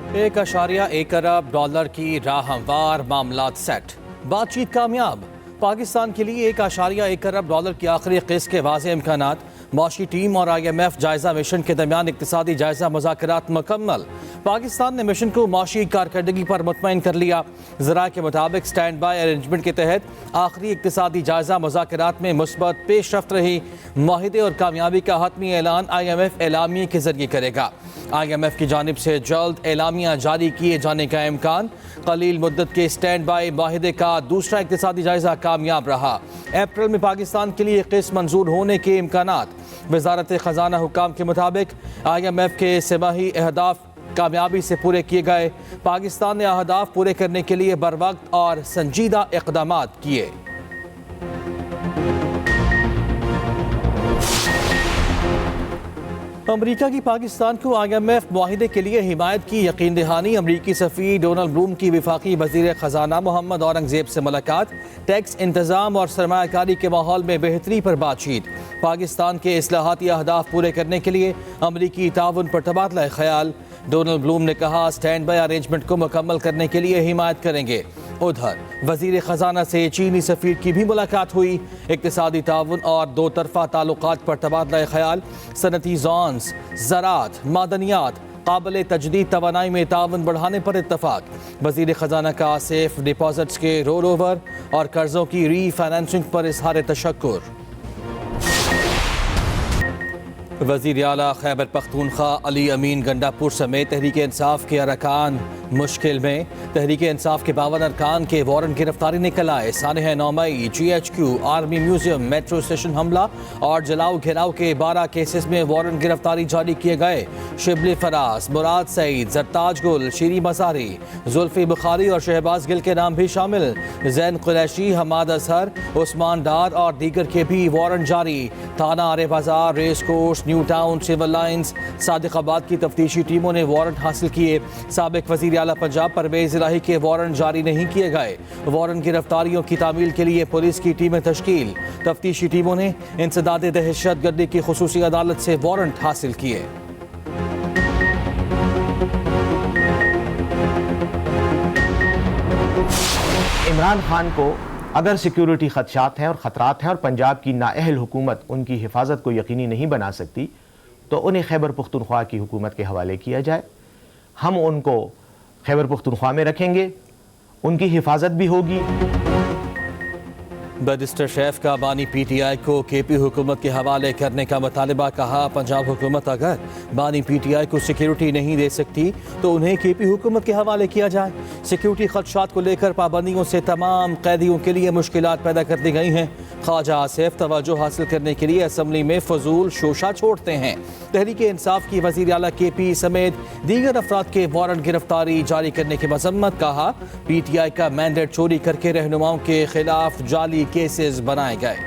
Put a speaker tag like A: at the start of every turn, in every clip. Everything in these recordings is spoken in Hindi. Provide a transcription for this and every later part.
A: 1.1 अरब डॉलर की राह हमवार, मामलात सेट, बातचीत कामयाब। पाकिस्तान के लिए 1.1 अरब डॉलर की आखिरी किस्त के वाज़े इम्कानात। माशी टीम और IMF जायजा मिशन के दरमियान इक्तिसादी जायजा मुज़ाकरात मुकम्मल। पाकिस्तान ने मिशन को माशी कारकर्दगी पर मुतमईन कर लिया। ज़रा के मुताबिक स्टैंड बाई अरेंजमेंट के तहत आखिरी इक्तिसादी जायजा मुज़ाकरात में मुस्बत पेशरफ्त रही। माहिदे और कामयाबी का हतमी ऐलान IMF एलामिया के जरिए करेगा। IMF की जानिब से जल्द एलामिया जारी किए जाने का इम्कान। कलील मुद्दत के स्टैंड बाई माहिदे का दूसरा इक्तिसादी जायजा कामयाब रहा। अप्रैल में पाकिस्तान के लिए किस्त मंजूर होने के इम्कानात। वजारत खजाना हुकाम के मुताबिक IMF के सेमाही अहदाफ कामयाबी से पूरे किए गए। पाकिस्तान ने अहदाफ पूरे करने के लिए बरवक्त और संजीदा इक़दामात किए। अमरीका की पाकिस्तान को IMF मुआहिदे के लिए हिमायत की यकीन दहानी। अमरीकी सफ़ीर डोनाल्ड ब्लूम की वफाकी वज़ीर ख़जाना मोहम्मद औरंगज़ेब से मुलाकात। टैक्स इंतज़ाम और सरमायाकारी के माहौल में बेहतरी पर बातचीत। पाकिस्तान के इस्लाहाती अहदाफ पूरे करने के लिए अमरीकी ताउन पर तबादला ख्याल। डोनाल्ड ब्लूम ने कहा स्टैंड बाई अरेंजमेंट को मुकम्मल करने के लिए हिमायत करेंगे। उधर वज़ीर ख़जाना से चीनी सफ़ीर की भी मुलाकात हुई। इक़्तिसादी ताउन और दो तरफ़ा ताल्लुक़ात पर तबादला ख्याल। सनती ज़ोन्स, ज़राअत, मादनियात, काबिल तजदीद तवानाई में ताउन बढ़ाने पर इत्तफ़ाक़। वज़ीर ख़जाना का सेफ डिपॉजिट्स के रोल ओवर और कर्ज़ों की री फाइनेंसिंग पर इज़हार तशक्कुर। वज़ीर आला खैबर पख्तूनख्वा अली अमीन गंडापुर समेत तहरीक इंसाफ के अरकान मुश्किल में। तहरीक इंसाफ के 52 अरकान के वारंट गिरफ्तारी निकल आए। सानह 9 मई GHQ, army museum, metro station हमला और जलाओ घेराव के 12 केसेस में वारंट गिरफ्तारी जारी किए गए। शिबली फराज, मुराद सईद, जरताज गुल, शीरी मसारी, जुल्फी बुखारी और शहबाज गिल के नाम भी शामिल। जैन कुरैशी, हमाद अजहर, उस्मान डार और दीगर के भी वारंट जारी। थाना आरे बाजार, race course, new town, civil lines, Sadiqabad की तफ्तीशी टीमों ने वारंट हासिल किए। साबिक वज़ीर आला पंजाब परवेज़ इलाही के वारंट जारी नहीं किए गए। वारंट गिरफ्तारियों की तामील के लिए पुलिस की टीमें तश्कील। तफ्तीशी टीमों ने इंसदाद दहशत गर्दी की खुसूसी अदालत से वारंट हासिल किए।
B: इमरान खान को अगर सिक्योरिटी खदशात हैं और ख़तरात हैं और पंजाब की नाअहल हुकूमत उनकी हिफाजत को यकीनी नहीं बना सकती तो उन्हें खैबर पख्तूनख्वा की हुकूमत के हवाले किया जाए। हम उनको खैबर पख्तूनख्वा में रखेंगे, उनकी हिफाजत भी होगी।
A: बैरिस्टर शैफ का बानी PTI को KP हुकूमत के हवाले करने का मुतालबा। कहा पंजाब हुकूमत अगर बानी PTI को सिक्योरिटी नहीं दे सकती तो उन्हें KP हुकूमत के हवाले किया जाए। सिक्योरिटी खदशात को लेकर पाबंदियों से तमाम कैदियों के लिए मुश्किलात पैदा कर दी गई हैं। ख्वाजा आसिफ तवज्जो हासिल करने के लिए असम्बली में फजूल शोशा छोड़ते हैं। तहरीक इंसाफ की वज़ीर आला KP समेत दीगर अफराद के वारंट गिरफ्तारी जारी करने की मजम्मत। कहा PTI का मैंडेट चोरी करके रहनुमाओं के खिलाफ जाली केसेस बनाए गए।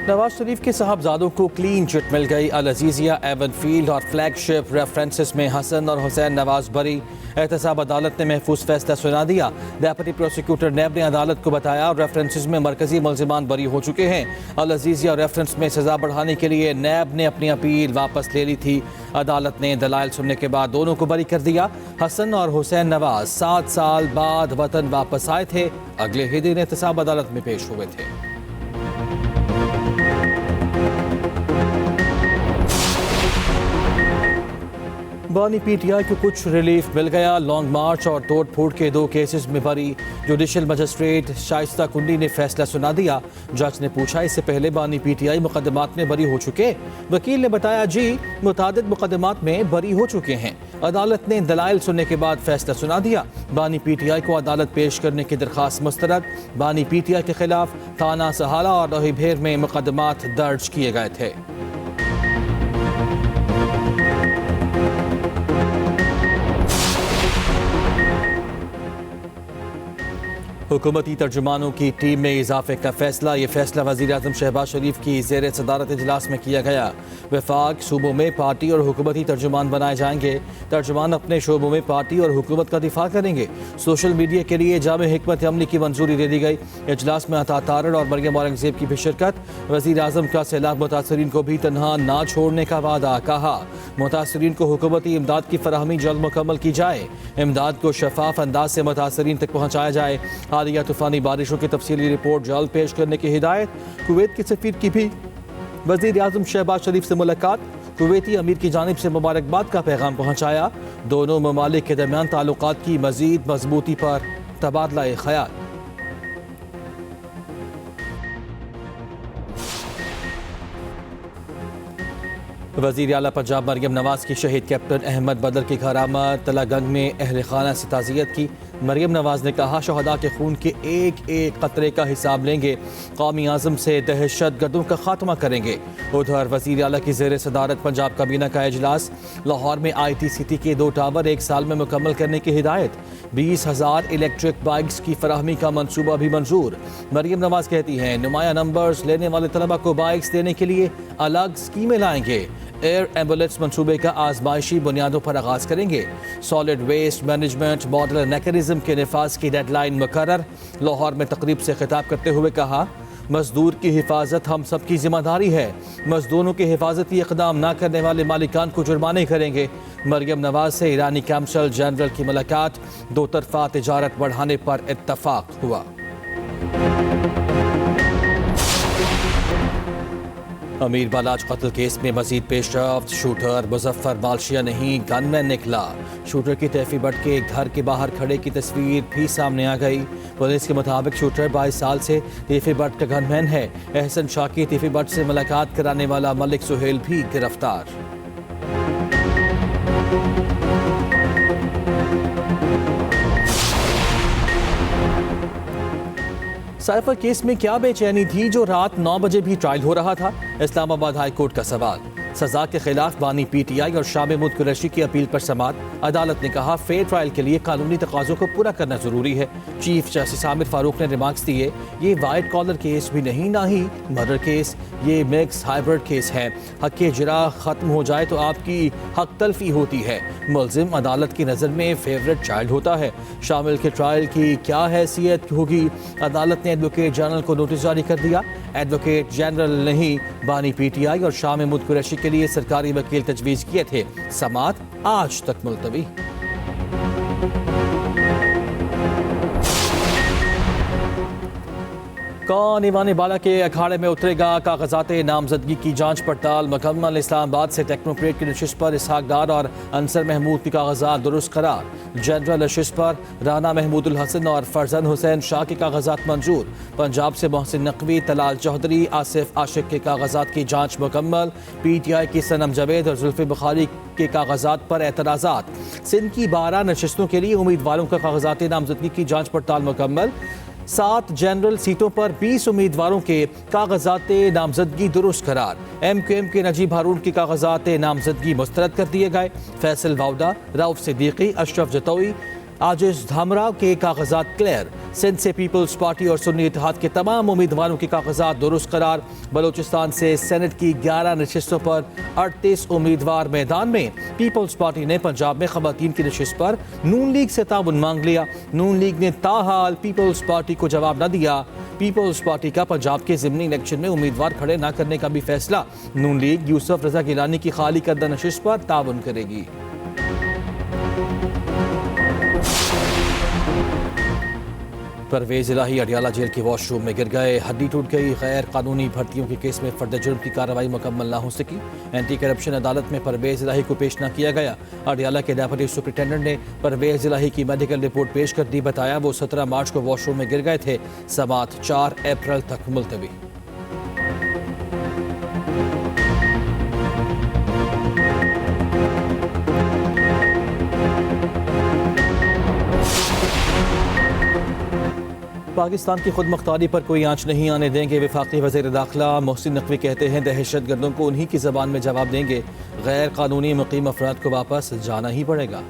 A: नवाज शरीफ के साहबजादों को क्लीन चिट मिल गई। अल अजीजिया, एवनफील्ड और फ्लैगशिप रेफरेंसेस में हसन और हुसैन नवाज बरी। एहतसाब अदालत ने महफूज फैसला सुना दिया। डेप्यूटी प्रोसिक्यूटर नैब ने अदालत को बताया रेफरेंसेस में मरकजी मुल्जिमान बरी हो चुके हैं। अल अजीजिया रेफरेंस में सजा बढ़ाने के लिए नैब ने अपनी अपील वापस ले ली थी। अदालत ने दलाइल सुनने के बाद दोनों को बरी कर दिया। हसन और हुसैन नवाज 7 साल बाद वतन वापस आए थे। अगले ही दिन एहतसाब अदालत में पेश हुए थे। बानी PTI को कुछ रिलीफ मिल गया। लॉन्ग मार्च और तोड़ फोड़ के 2 केसेस में बरी। जुडिशल मजिस्ट्रेट शाइस्ता कुंडी ने फैसला सुना दिया। जज ने पूछा इससे पहले बानी PTI मुकदमात में बरी हो चुके। वकील ने बताया जी मुतादिद मुकदमात में बरी हो चुके हैं। अदालत ने दलाइल सुनने के बाद फैसला सुना दिया। बानी PTI को अदालत पेश करने की दरख्वास्त मुस्तरद। बानी PTI के खिलाफ थाना सहाला और लोहीभेर में मुकदमात दर्ज किए गए थे। हुकूमती तर्जुमानों की टीम में इजाफे का फैसला। ये फैसला वज़ीर-ए-आज़म शहबाज शरीफ की ज़ेर सदारत इजलास में किया गया। वफाक सूबों में पार्टी और हुकूमती तर्जुमान बनाए जाएंगे। तर्जुमान अपने शोबों में पार्टी और हुकूमत का दिफा करेंगे। सोशल मीडिया के लिए जामे हिकमत अमली की मंजूरी दे दी गई। इजलास में अता तारड़ और मरियम औरंगजेब की भी शिरकत। वज़ीर-ए-आज़म का सैलाब मुतासरीन को भी तनहा ना छोड़ने का वादा। कहा मुतासरीन को हुकूमती इमदाद की फराहमी जल्द मुकम्मल की जाए। इमदाद को शफाफ अंदाज से मुतासरीन तक पहुँचाया जाए। हालिया तूफ़ानी बारिशों की तफसीली रिपोर्ट जल्द पेश करने की हिदायत। कुवैत के सफ़ीर की भी वज़ीर-ए-आज़म शहबाज शरीफ से मुलाकात। कुवैती अमीर की जानिब से मुबारकबाद का पैगाम पहुँचाया। दोनों ममालिक के दरमियान ताल्लुकात की मज़ीद मजबूती पर तबादला ख्याल। वज़ीर आला पंजाब मरियम नवाज़ की शहीद कैप्टन अहमद बदर की घर आमद। तलागंग में अहल खाना से ताज़ियत की। मरियम नवाज़ ने कहा शहदा के खून के एक एक कतरे का हिसाब लेंगे। कौमी आज़म से दहशत गर्दों का खात्मा करेंगे। उधर वज़ीर आला की ज़ेर सदारत पंजाब काबीना का इजलास। लाहौर में ITCT के 2 टावर 1 साल में मुकम्मल करने की हिदायत। 20,000 इलेक्ट्रिक बाइक्स की फराहमी का मनसूबा भी मंजूर। मरियम नवाज़ कहती हैं नुमाया नंबर्स लेने वाले तलबा को बाइक्स देने के लिए अलग स्कीमें लाएंगे। एयर एम्बुलेंस मनसूबे का आजमाइशी बुनियादों पर आगाज करेंगे। Solid waste management model mechanism के नफाज की डेडलाइन मुकर्रर। लाहौर में तकरीब से खिताब करते हुए कहा मजदूर की हिफाजत हम सब की जिम्मेदारी है। मजदूरों के हिफाजती इकदाम न करने वाले मालिकान को जुर्माने करेंगे। मरियम नवाज से ईरानी कैंसल जनरल की मुलाकात। 2 तरफा तिजारत बढ़ाने पर इत्तफाक हुआ। अमीर बालाज कत्ल केस में मजीद पेशरफ्त। शूटर मुजफ्फर बालशिया नहीं गनमैन निकला। शूटर की तैफी बट के घर के बाहर खड़े की तस्वीर भी सामने आ गई। पुलिस के मुताबिक शूटर 22 साल से तैफी बट का गनमैन है। एहसन शाह की तैफी बट से मुलाकात कराने वाला मलिक सुहेल भी गिरफ्तार। साइफर केस में क्या बेचैनी थी जो रात 9 बजे भी ट्रायल हो रहा था। इस्लामाबाद हाई कोर्ट का सवाल। सजा के खिलाफ बानी PTI और शाह महमूद कुरैशी की अपील पर समात। अदालत ने कहा फेयर ट्रायल के लिए कानूनी तकाजों को पूरा करना जरूरी है। चीफ जस्टिस आमिर फारूक ने रिमार्क्स दिए ये वाइट कॉलर केस भी नहीं ना ही मर्डर केस, ये मिक्स हाइब्रिड केस है। हक के जरा खत्म हो जाए तो आपकी हक तलफी होती है। मुलजिम अदालत की नज़र में फेवरेट चाइल्ड होता है। शामिल के ट्रायल की क्या हैसियत होगी। अदालत ने एडवोकेट जनरल को नोटिस जारी कर दिया। एडवोकेट जनरल नहीं बानी PTI और शाह महमूद कुरैशी के लिए सरकारी वकील तजवीज़ किए थे। समात आज तक मुलतवी। कौन ईवान बाला के अखाड़े में उतरेगा। कागजात नामजदगी की जांच पड़ताल मुकम्मल। इस्लामाबाद से टेक्नोक्रेट की नशिस्त पर इसहाक डार और अंसर महमूद की कागजात दुरुस्त करार। जनरल नशिस्त पर राना महमूदुल हसन और फरजन हुसैन शाह के कागजात मंजूर। पंजाब से मोहसिन नकवी, तलाल चौधरी, आसिफ आशिक के कागजात की जांच मुकम्मल। PTI की सनम जावेद और जुल्फी बुखारी के कागजात पर एतराज़ात। सिंध की 12 नशिस्तों के लिए उम्मीदवारों का कागजात नामजदगी की जांच पड़ताल मुकम्मल। 7 जनरल सीटों पर 20 उम्मीदवारों के कागजात नामजदगी दुरुस्त करार। MQM के नजीब हारून की कागजात नामजदगी मुस्तरद कर दिए गए। फैसल वाउदा, रऊफ सिद्दीकी, अशरफ जतोई, आजिज धामराव के कागजात क्लियर। सिंध से पीपल्स पार्टी और सुन्नी इत्तेहाद के तमाम उम्मीदवारों के कागजात दुरुस्त करार। बलूचिस्तान से सेनेट की 11 नशिस्तों पर 38 उम्मीदवार मैदान में। पीपल्स पार्टी ने पंजाब में खवातीन की नशिस्त पर नून लीग से ताउन मांग लिया। नून लीग ने ताहाल पीपल्स पार्टी को जवाब न दिया। पीपल्स पार्टी का पंजाब के ज़िमनी इलेक्शन में उम्मीदवार खड़े न करने का भी फैसला। नून लीग यूसुफ रजा गिलानी की खाली करदा नशिस्त पर ताउन करेगी। परवेज इलाही अडियाला जेल के वॉशरूम में गिर गए। हड्डी टूट गई। गैर कानूनी भर्तियों के केस में फर्द जुर्म की कार्रवाई मुकम्मल ना हो सकी। एंटी करप्शन अदालत में परवेज इलाही को पेश न किया गया। अडियाला के डेप्यूटी सुपरिटेंडेंट ने परवेज इलाही की मेडिकल रिपोर्ट पेश कर दी। बताया वो 17 मार्च को वॉशरूम में गिर गए थे। समात 4 अप्रैल तक मुलतवी। पाकिस्तान की खुद मुख्तारी पर कोई आंच नहीं आने देंगे। वफाकी वज़ीर दाखिला मोहसिन नकवी कहते हैं दहशत गर्दों को उन्हीं की ज़बान में जवाब देंगे। गैर कानूनी मुकीम अफराद को वापस जाना ही पड़ेगा।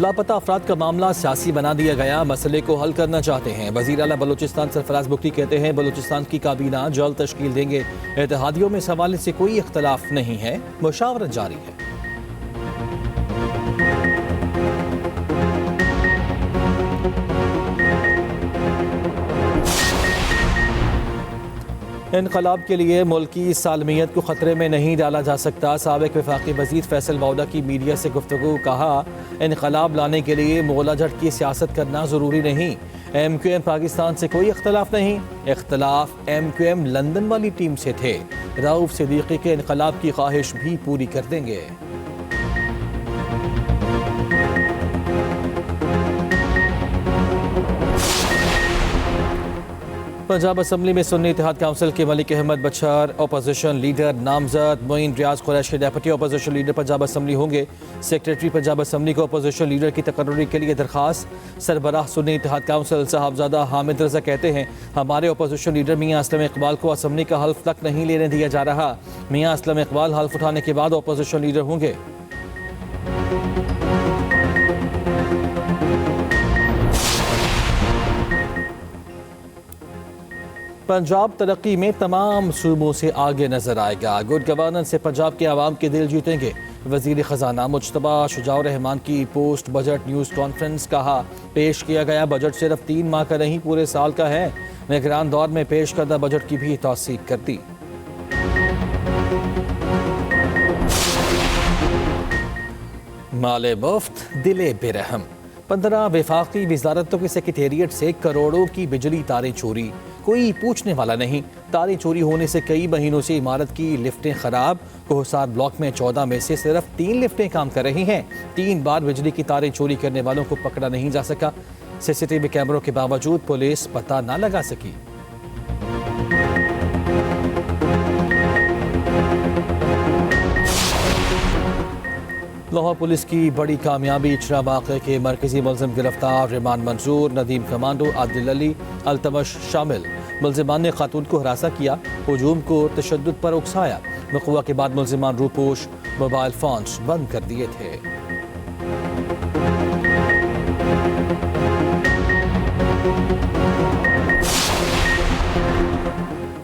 A: लापता अफराद का मामला सियासी बना दिया गया, मसले को हल करना चाहते हैं। वज़ीर आला बलूचिस्तान सरफराज बुख्ती कहते हैं बलूचिस्तान की काबीना जल्द तश्कील देंगे। इत्तेहादियों में इस हवाले से कोई इख्तलाफ नहीं है, मुशावरत जारी है। इनकलाब के लिए मुल्क की सालमियत को ख़तरे में नहीं डाला जा सकता। साबिक़ वफाकी वज़ीर फैसल मौदा की मीडिया से गुफ्तगू, कहा इनकलाब लाने के लिए मोलाझट की सियासत करना ज़रूरी नहीं। MQM पाकिस्तान से कोई इख्तलाफ नहीं, इख्तलाफ MQM लंदन वाली टीम से थे। रऊफ सिद्दीकी के इनकलाब की ख्वाहिश भी पूरी कर देंगे। पंजाब असम्बली में सुन्नी इत्तेहाद काउंसिल के मलिक अहमद बशर अपोजिशन लीडर नामजद Moin Riaz Qureshi deputy opposition leader Punjab Assembly होंगे। सेक्रेटरी पंजाब असम्बली को अपोजिशन लीडर की तकर्रुरी के लिए दरखास्त। सरबराह सुन्नी इत्तेहाद काउंसिल साहबजादा हामिद रजा कहते हैं हमारे अपोजिशन लीडर मियाँ असलम इकबाल को असम्बली का हल्फ तक नहीं लेने दिया जा रहा। मियाँ असलम इकबाल हल्फ उठाने के बाद अपोजिशन लीडर होंगे। पंजाब तरक्की में तमाम सूबों से आगे नजर आएगा। गुड गवर्नेंस से पंजाब के आवाम के दिल जीतेंगे। वजीर खजाना मुज्तबा शुजाउर रहमान की पोस्ट बजट न्यूज़ कॉन्फ्रेंस, कहा पेश किया गया बजट सिर्फ 3 माह का नहीं पूरे साल का है। निगरान दौर में पेश करदा बजट की भी तौसीक कर दी। माले मुफ्त दिले बेरहम, 15 वफाकी वजारतों के सेक्रेटेरिएट से करोड़ों की बिजली तारें चोरी, कोई पूछने वाला नहीं। तारें चोरी होने से कई महीनों से इमारत की लिफ्टें खराब। कोहसार ब्लॉक में 14 में से सिर्फ 3 लिफ्टें काम कर रही हैं। 3 बार बिजली की तारें चोरी करने वालों को पकड़ा नहीं जा सका। CCTV कैमरों के बावजूद पुलिस पता न लगा सकी। लाहौर पुलिस की बड़ी कामयाबी, इचरा वाक़े के मरकजी मुलजिम गिरफ्तार। रिमांड मंजूर, नदीम कमांडो आदिल अली अल्तमश शामिल। मुलजिमान ने खातून को हरासा किया, हुजूम को तशद्दुद पर उकसाया। वक़ुआ के बाद मुलजिमान रूपोश मोबाइल फ़ोन्स बंद कर दिए थे।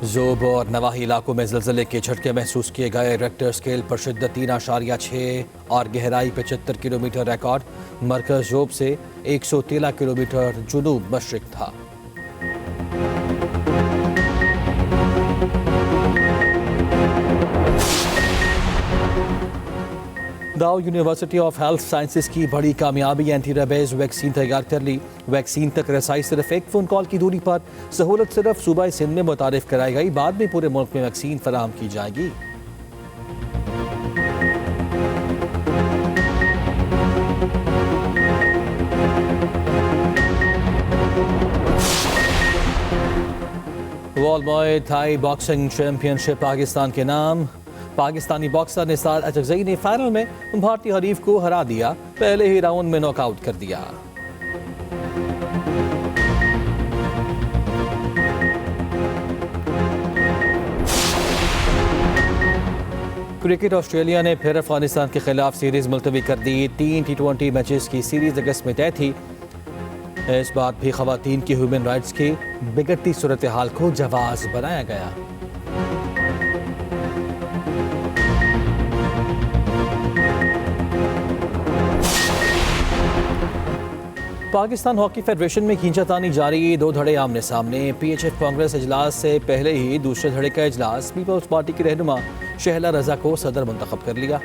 A: ज़ोब और नवाही इलाकों में ज़लज़ले के झटके महसूस किए गए। रेक्टर स्केल पर शिद्दत 3.6 और गहराई 75 किलोमीटर रिकॉर्ड। मरकज़ ज़ोब से 113 किलोमीटर जुनूब मशरिक था। दाऊ यूनिवर्सिटी ऑफ हेल्थ साइंसेज की बड़ी कामयाबी, एंटी रेबीज वैक्सीन तैयार कर ली। वैक्सीन तक रसाई सिर्फ एक फ़ोन कॉल की दूरी पर। सहूलत सिर्फ सूबा सिंध में मुतारिफ कराई गई, बाद में पूरे मुल्क में वैक्सीन फराहम की जाएगी। World Thai boxing championship Pakistan के नाम। पाकिस्तानी बॉक्सर निसार अचकज़ई ने फाइनल में भारतीय हरीफ को हरा दिया, पहले ही राउंड में नॉकआउट कर दिया। क्रिकेट, ऑस्ट्रेलिया ने फिर अफगानिस्तान के खिलाफ सीरीज मुलतवी कर दी। 3 T20 मैचेस की सीरीज अगस्त में तय थी। इस बार भी खवातीन की ह्यूमन राइट्स की बिगड़ती सूरत हाल को जवाज बनाया गया। पाकिस्तान हॉकी फेडरेशन में खींचातानी जारी, 2 धड़े आमने सामने। PHF कांग्रेस इजलास से पहले ही दूसरे धड़े का इजलास पीपल्स पार्टी की रहनुमा शहला रजा को सदर मुंतखब कर लिया।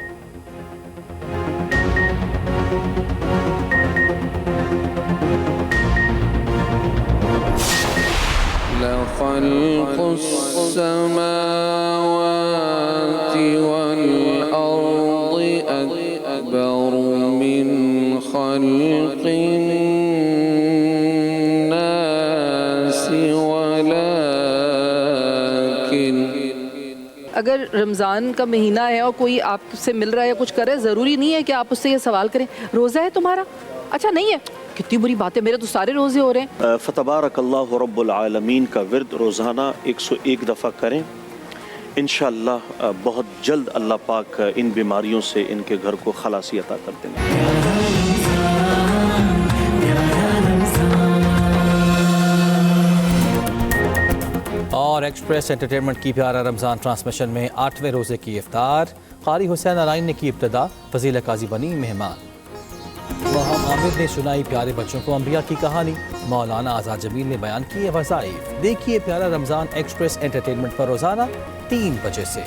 C: अगर रमज़ान का महीना है और कोई आपसे मिल रहा है या कुछ कर रहा है, ज़रूरी नहीं है कि आप उससे ये सवाल करें रोज़ा है तुम्हारा, अच्छा नहीं है, कितनी बुरी बात है, मेरे तो सारे रोज़े हो रहे हैं।
D: फ़तबारकल्लाहु रब्बुल आलमीन का विर्द रोज़ाना 101 दफ़ा करें। इंशाअल्लाह बहुत जल्द अल्लाह पाक इन बीमारियों से इनके घर को खलासी अता कर देंगे।
A: और एक्सप्रेस एंटरटेनमेंट की प्यारा रमज़ान ट्रांसमिशन में 8वें रोज़े की इफ्तार। कारी हुसैन अलाइन ने की इब्तदा, फजील काजी बनी मेहमान। वहाम आमिर ने सुनाई प्यारे बच्चों को अंबिया की कहानी। मौलाना आज़ाद जमील ने बयान किए वज़ाइफ। देखिए प्यारा रमज़ान एक्सप्रेस एंटरटेनमेंट पर रोज़ाना 3 बजे से।